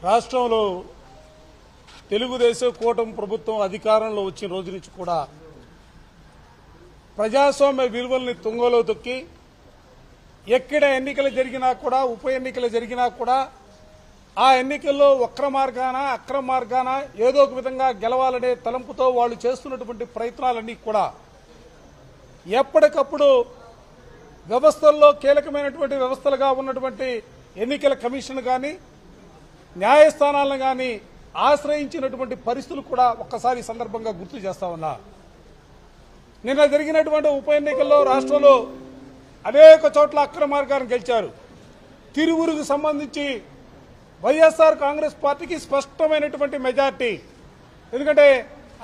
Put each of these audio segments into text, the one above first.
రాష్ట్రంలో తెలుగుదేశం కూటమి ప్రభుత్వం అధికారంలో వచ్చిన రోజు నుంచి కూడా ప్రజాస్వామ్య విలువల్ని తుంగలో తొక్కి ఎక్కడ ఎన్నికలు జరిగినా కూడా ఉప ఎన్నికలు జరిగినా కూడా ఆ ఎన్నికల్లో వక్ర మార్గాన అక్రమ మార్గాన ఏదో ఒక విధంగా గెలవాలనే తలంపుతో వాళ్ళు చేస్తున్నటువంటి ప్రయత్నాలన్నీ కూడా ఎప్పటికప్పుడు వ్యవస్థల్లో కీలకమైనటువంటి వ్యవస్థలుగా ఉన్నటువంటి ఎన్నికల కమిషన్ కానీ న్యాయస్థానాలను కానీ ఆశ్రయించినటువంటి పరిస్థితులు కూడా ఒక్కసారి సందర్భంగా గుర్తు చేస్తా ఉన్నా. నిన్న జరిగినటువంటి ఉప ఎన్నికల్లో రాష్ట్రంలో అనేక చోట్ల అక్రమ మార్గాన్ని గెలిచారు. తిరువురుకు సంబంధించి వైఎస్ఆర్ కాంగ్రెస్ పార్టీకి స్పష్టమైనటువంటి మెజార్టీ. ఎందుకంటే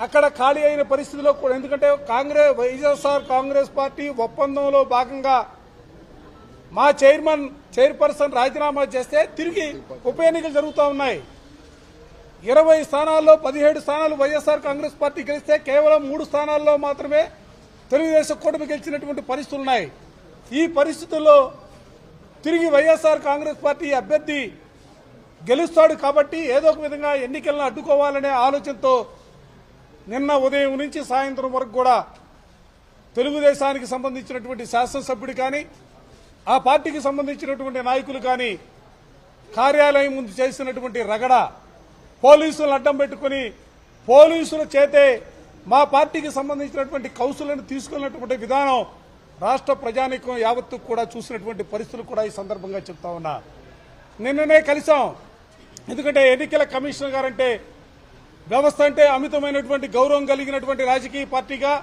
అక్కడ ఖాళీ అయిన పరిస్థితిలో కూడా ఎందుకంటే వైఎస్ఆర్ కాంగ్రెస్ పార్టీ ఒప్పందంలో భాగంగా మా చైర్పర్సన్ రాజీనామా చేస్తే తిరిగి ఉప ఎన్నికలు జరుగుతూ ఉన్నాయి. 20 స్థానాల్లో 17 స్థానాలు వైఎస్ఆర్ కాంగ్రెస్ పార్టీ గెలిస్తే కేవలం 3 స్థానాల్లో మాత్రమే తెలుగుదేశం కూటమి గెలిచినటువంటి పరిస్థితులు ఉన్నాయి. ఈ పరిస్థితుల్లో తిరిగి వైఎస్ఆర్ కాంగ్రెస్ పార్టీ అభ్యర్థి గెలుస్తాడు కాబట్టి ఏదో ఒక విధంగా ఎన్నికలను అడ్డుకోవాలనే ఆలోచనతో నిన్న ఉదయం నుంచి సాయంత్రం వరకు కూడా తెలుగుదేశానికి సంబంధించినటువంటి శాసనసభ్యుడు కానీ ఆ పార్టీకి సంబంధించినటువంటి నాయకులు కానీ కార్యాలయం ముందు చేసినటువంటి రగడ, పోలీసులను అడ్డం పెట్టుకుని పోలీసుల చేతే మా పార్టీకి సంబంధించినటువంటి కౌన్సిల్ను తీసుకున్నటువంటి విధానం రాష్ట్ర ప్రజానీకం యావత్తు కూడా చూసినటువంటి పరిస్థితులు కూడా ఈ సందర్భంగా చెప్తా ఉన్నా. నిన్ననే కలిసాం. ఎందుకంటే ఎన్నికల కమిషనర్ గారంటే వ్యవస్థ అంటే అమితమైనటువంటి గౌరవం కలిగినటువంటి రాజకీయ పార్టీగా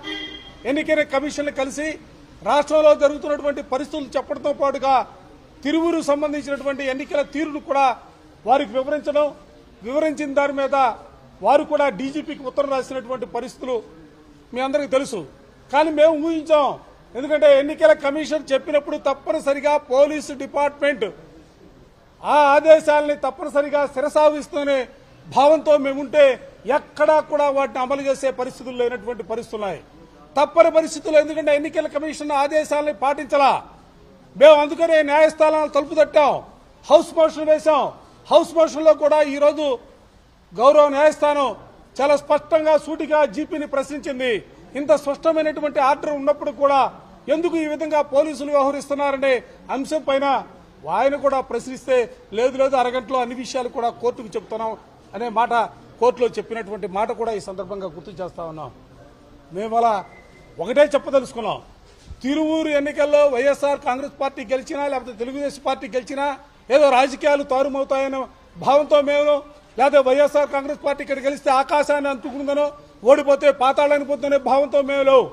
ఎన్నికల కమిషన్ కలిసి రాష్ట్రంలో జరుగుతున్నటువంటి పరిస్థితులు చెప్పడంతో పాటుగా తిరువురు సంబంధించినటువంటి ఎన్నికల తీరును కూడా వారికి వివరించిన దాని మీద వారు కూడా డీజీపీకి ఉత్తరం రాసినటువంటి పరిస్థితులు మీ అందరికీ తెలుసు. కానీ మేము ఊహించాం. ఎందుకంటే ఎన్నికల కమిషన్ చెప్పినప్పుడు తప్పనిసరిగా పోలీసు డిపార్ట్మెంట్ ఆ ఆదేశాలని తప్పనిసరిగా శిరసావిస్తూనే భావంతో మేముంటే ఎక్కడా కూడా వాటిని అమలు చేసే పరిస్థితులు లేనటువంటి పరిస్థితులు ఉన్నాయి. తప్పని పరిస్థితుల్లో ఎందుకంటే ఎన్నికల కమిషన్ ఆదేశాలని పాటించాలా. మేము అందుకనే న్యాయస్థానాలు తలుపు తట్టాం, హౌస్ మోషన్ వేశాం. హౌస్ మోషన్లో కూడా ఈరోజు గౌరవ న్యాయస్థానం చాలా స్పష్టంగా సూటిగా జీపీని ప్రశ్నించింది. ఇంత స్పష్టమైనటువంటి ఆర్డర్ ఉన్నప్పుడు కూడా ఎందుకు ఈ విధంగా పోలీసులు వ్యవహరిస్తున్నారనే అంశం పైన ఆయన కూడా ప్రశ్నిస్తే లేదు అరగంటలో అన్ని విషయాలు కూడా కోర్టుకు చెప్తున్నాం అనే మాట కోర్టులో చెప్పినటువంటి మాట కూడా ఈ సందర్భంగా గుర్తు చేస్తా ఉన్నాం. మేము అలా ఒకటే చెప్పదలుచుకున్నాం. తిరువూరు ఎన్నికల్లో వైఎస్ఆర్ కాంగ్రెస్ పార్టీ గెలిచినా లేకపోతే తెలుగుదేశం పార్టీ గెలిచినా ఏదో రాజకీయాలు తారుమవుతాయనే భావంతో మేము లేదా వైఎస్ఆర్ కాంగ్రెస్ పార్టీ ఇక్కడ గెలిస్తే ఆకాశాన్ని అందుకుందనో ఓడిపోతే పాతాళానికి పోతుందనే భావంతో మేము లేవు.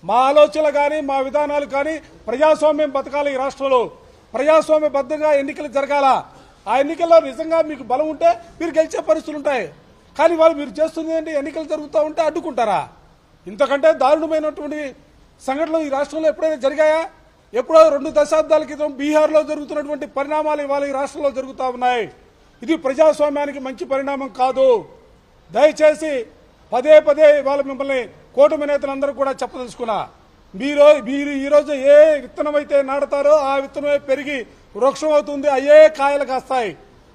మా ఆలోచనలు కానీ మా విధానాలు కానీ ప్రజాస్వామ్యం బతకాలి. ఈ రాష్ట్రంలో ప్రజాస్వామ్యబద్ధంగా ఎన్నికలు జరగాల. ఆ ఎన్నికల్లో నిజంగా మీకు బలం ఉంటే మీరు గెలిచే పరిస్థితులు ఉంటాయి. కానీ వాళ్ళు మీరు చేస్తుంది ఏంటి, ఎన్నికలు జరుగుతూ ఉంటే అడ్డుకుంటారా? ఇంతకంటే దారుణమైనటువంటి సంఘటనలు ఈ రాష్ట్రంలో ఎప్పుడైనా జరిగాయా? ఎప్పుడో 2 దశాబ్దాల క్రితం బీహార్లో జరుగుతున్నటువంటి పరిణామాలు ఇవాళ ఈ రాష్ట్రంలో జరుగుతూ ఉన్నాయి. ఇది ప్రజాస్వామ్యానికి మంచి పరిణామం కాదు. దయచేసి పదే ఇవాళ మిమ్మల్ని కూటమి నేతలందరూ కూడా చెప్పదలుచుకున్నా. మీరు ఈరోజు ఏ విత్తనం అయితే నాడతారో ఆ విత్తనమే పెరిగి వృక్షం అవుతుంది, అయ్యే కాయలు కాస్తాయి.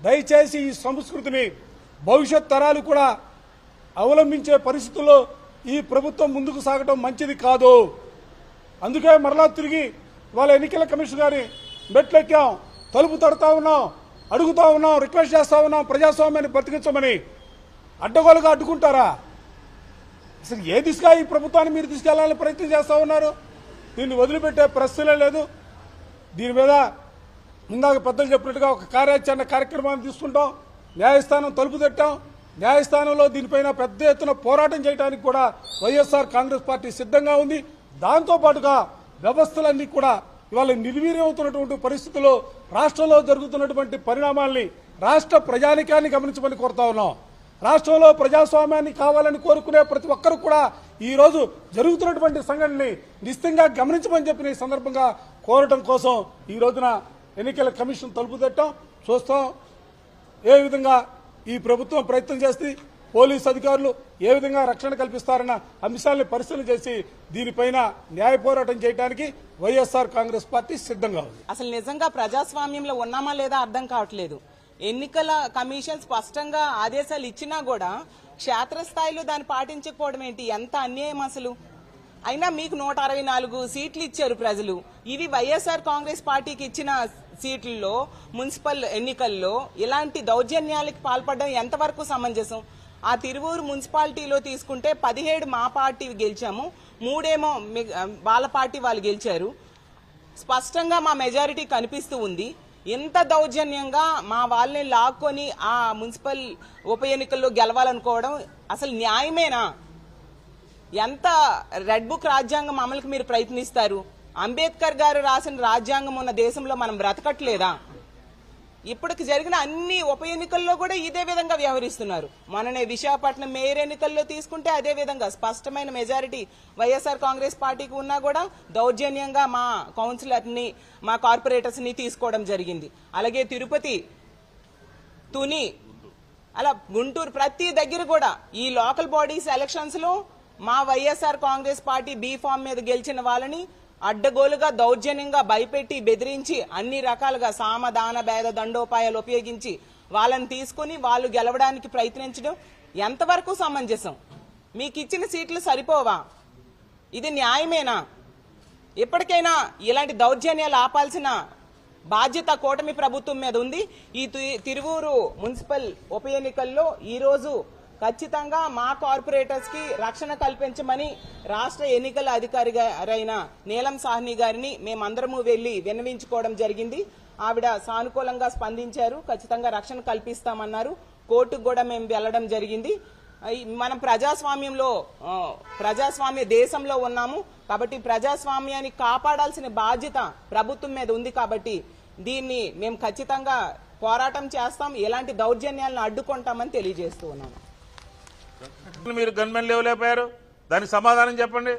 దయచేసి ఈ సంస్కృతిని భవిష్యత్ తరాలు కూడా అవలంబించే పరిస్థితుల్లో ఈ ప్రభుత్వం ముందుకు సాగడం మంచిది కాదు. అందుకే మరలా తిరిగి వాళ్ళ ఎన్నికల కమిషన్ గారిని మెట్లెక్కాం, తలుపు తడుతా ఉన్నాం, అడుగుతా ఉన్నాం, రిక్వెస్ట్ చేస్తా ఉన్నాం ప్రజాస్వామ్యాన్ని బతికించమని. అడ్డగోలుగా అడ్డుకుంటారా? అసలు ఏ దిశగా ఈ ప్రభుత్వాన్ని మీరు తీసుకెళ్లాలని ప్రయత్నం చేస్తా ఉన్నారు? దీన్ని వదిలిపెట్టే ప్రశ్నలే లేదు. దీని మీద ఇందాక పెద్దలు చెప్పినట్టుగా ఒక కార్యాచరణ కార్యక్రమాన్ని తీసుకుంటాం. న్యాయస్థానం తలుపు తట్టాం. న్యాయస్థానంలో దీనిపైన పెద్ద ఎత్తున పోరాటం చేయడానికి కూడా వైఎస్ఆర్ కాంగ్రెస్ పార్టీ సిద్ధంగా ఉంది. దాంతోపాటుగా వ్యవస్థలన్నీ కూడా ఇవాళ నిర్వీర్యం అవుతున్నటువంటి పరిస్థితుల్లో రాష్ట్రంలో జరుగుతున్నటువంటి పరిణామాల్ని రాష్ట్ర ప్రజానికాన్ని గమనించమని కోరుతా ఉన్నాం. రాష్ట్రంలో ప్రజాస్వామ్యాన్ని కావాలని కోరుకునే ప్రతి ఒక్కరు కూడా ఈ రోజు జరుగుతున్నటువంటి సంఘటనని నిశ్చితంగా గమనించమని చెప్పిన ఈ సందర్భంగా కోరటం కోసం ఈ రోజున ఎన్నికల కమిషన్ తలుపు తట్టాం. చూస్తాం ఏ విధంగా ఈ ప్రభుత్వం ప్రయత్నం చేసి పోలీసు అధికారులు ఏ విధంగా రక్షణ కల్పిస్తారన్న అంశాలను పరిశీలన చేసి దీనిపైన న్యాయ పోరాటం చేయడానికి వైఎస్ఆర్ కాంగ్రెస్ పార్టీ సిద్ధంగా ఉంది. అసలు నిజంగా ప్రజాస్వామ్యంలో ఉన్నామా లేదా అర్థం కావట్లేదు. ఎన్నికల కమిషన్ స్పష్టంగా ఆదేశాలు ఇచ్చినా కూడా క్షేత్రస్థాయిలో దాన్ని పాటించకపోవడం ఏంటి? ఎంత అన్యాయం అసలు! అయినా మీకు 164 సీట్లు ఇచ్చారు ప్రజలు. ఇవి వైఎస్ఆర్ కాంగ్రెస్ పార్టీకి ఇచ్చిన సీట్లలో మున్సిపల్ ఎన్నికల్లో ఇలాంటి దౌర్జన్యాలకు పాల్పడడం ఎంతవరకు సమంజసం? ఆ తిరువూరు మున్సిపాలిటీలో తీసుకుంటే 17 మా పార్టీ గెలిచాము, 3 వాళ్ళ పార్టీ వాళ్ళు గెలిచారు. స్పష్టంగా మా మెజారిటీ కనిపిస్తూ ఉంది. ఎంత దౌర్జన్యంగా మా వాళ్ళని లాక్కొని ఆ మున్సిపల్ ఉప ఎన్నికల్లో గెలవాలనుకోవడం అసలు న్యాయమేనా? ఎంత రెడ్ బుక్ రాజ్యాంగం అమలుకి మీరు ప్రయత్నిస్తారు? అంబేద్కర్ గారు రాసిన రాజ్యాంగం ఉన్న దేశంలో మనం బ్రతకట్లేదా? ఇప్పటికి జరిగిన అన్ని ఉప ఎన్నికల్లో కూడా ఇదే విధంగా వ్యవహరిస్తున్నారు. మననే విశాఖపట్నం మేయర్ ఎన్నికల్లో తీసుకుంటే అదే విధంగా స్పష్టమైన మెజారిటీ వైఎస్ఆర్ కాంగ్రెస్ పార్టీకి ఉన్నా కూడా దౌర్జన్యంగా మా కౌన్సిలర్ని, మా కార్పొరేటర్స్ ని తీసుకోవడం జరిగింది. అలాగే తిరుపతి, తుని, అలా గుంటూరు, ప్రతి దగ్గర కూడా ఈ లోకల్ బాడీస్ ఎలక్షన్స్ లో మా YSR Congress party B form మీద గెలిచిన వాళ్ళని అడ్డగోలుగా దౌర్జన్యంగా భయపెట్టి బెదిరించి అన్ని రకాలుగా సామ దాన భేద దండోపాయాలు ఉపయోగించి వాళ్ళని తీసుకుని వాళ్ళు గెలవడానికి ప్రయత్నించడం ఎంతవరకు సమంజసం? మీకు ఇచ్చిన సీట్లు సరిపోవా? ఇది న్యాయమేనా? ఎప్పటికైనా ఇలాంటి దౌర్జన్యాలు ఆపాల్సిన బాధ్యత కూటమి ప్రభుత్వం మీద ఉంది. ఈ తిరువూరు మున్సిపల్ ఉప ఎన్నికల్లో ఈ రోజు ఖచ్చితంగా మా కార్పొరేటర్స్ కి రక్షణ కల్పించమని రాష్ట్ర ఎన్నికల అధికారి అయిన నీలం సాహ్ని గారిని మేమందరము వెళ్లి విన్నవించుకోవడం జరిగింది. ఆవిడ సానుకూలంగా స్పందించారు. ఖచ్చితంగా రక్షణ కల్పిస్తామన్నారు. కోర్టుకు కూడా మేము వెళ్లడం జరిగింది. మనం ప్రజాస్వామ్య దేశంలో ఉన్నాము కాబట్టి ప్రజాస్వామ్యాన్ని కాపాడాల్సిన బాధ్యత ప్రభుత్వం మీద ఉంది. కాబట్టి దీన్ని మేము ఖచ్చితంగా పోరాటం చేస్తాం, ఎలాంటి దౌర్జన్యాలను అడ్డుకుంటామని తెలియజేస్తూ ఉన్నాము. మీరు గన్మెన్ లేవలేపారు, దానికి సమాధానం చెప్పండి.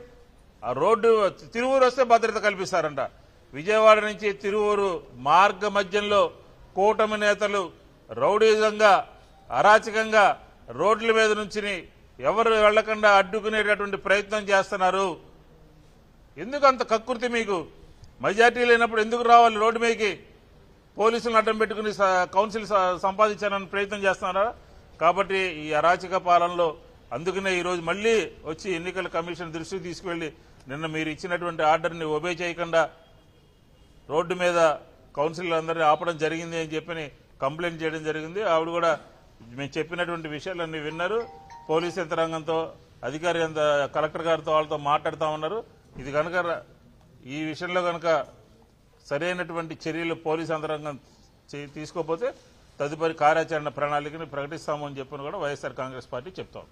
ఆ రోడ్డు తిరువూరు వస్తే భద్రత కల్పిస్తారంట. విజయవాడ నుంచి తిరువూరు మార్గ మధ్యంలో కూటమి నేతలు రౌడీజంగా, అరాచకంగా రోడ్ల మీద నుంచి ఎవరు వెళ్లకుండా అడ్డుకునేటటువంటి ప్రయత్నం చేస్తున్నారు. ఎందుకు అంత కక్కుర్తి మీకు? మెజార్టీ లేనప్పుడు ఎందుకు రావాలి రోడ్డు మీదకి? పోలీసులను అడ్డం పెట్టుకుని కౌన్సిల్ సంపాదించాలని ప్రయత్నం చేస్తున్నారా? కాబట్టి ఈ అరాచక పాలనలో అందుకనే ఈరోజు మళ్లీ వచ్చి ఎన్నికల కమిషన్ దృష్టికి తీసుకువెళ్లి నిన్న మీరు ఇచ్చినటువంటి ఆర్డర్ని ఒబే చేయకుండా రోడ్డు మీద కౌన్సిల్ అందరినీ ఆపడం జరిగింది అని చెప్పి కంప్లైంట్ చేయడం జరిగింది. ఆవిడ కూడా మేము చెప్పినటువంటి విషయాలన్నీ విన్నారు. పోలీస్ యంత్రాంగంతో, అధికారి కలెక్టర్ గారితో వాళ్ళతో మాట్లాడుతూ ఉన్నారు. ఇది కనుక ఈ విషయంలో కనుక సరైనటువంటి చర్యలు పోలీస్ యంత్రాంగం తీసుకోకపోతే తదుపరి కార్యాచరణ ప్రణాళికని ప్రకటిస్తామని చెప్పని కూడా వైఎస్ఆర్ కాంగ్రెస్ పార్టీ చెప్తాం.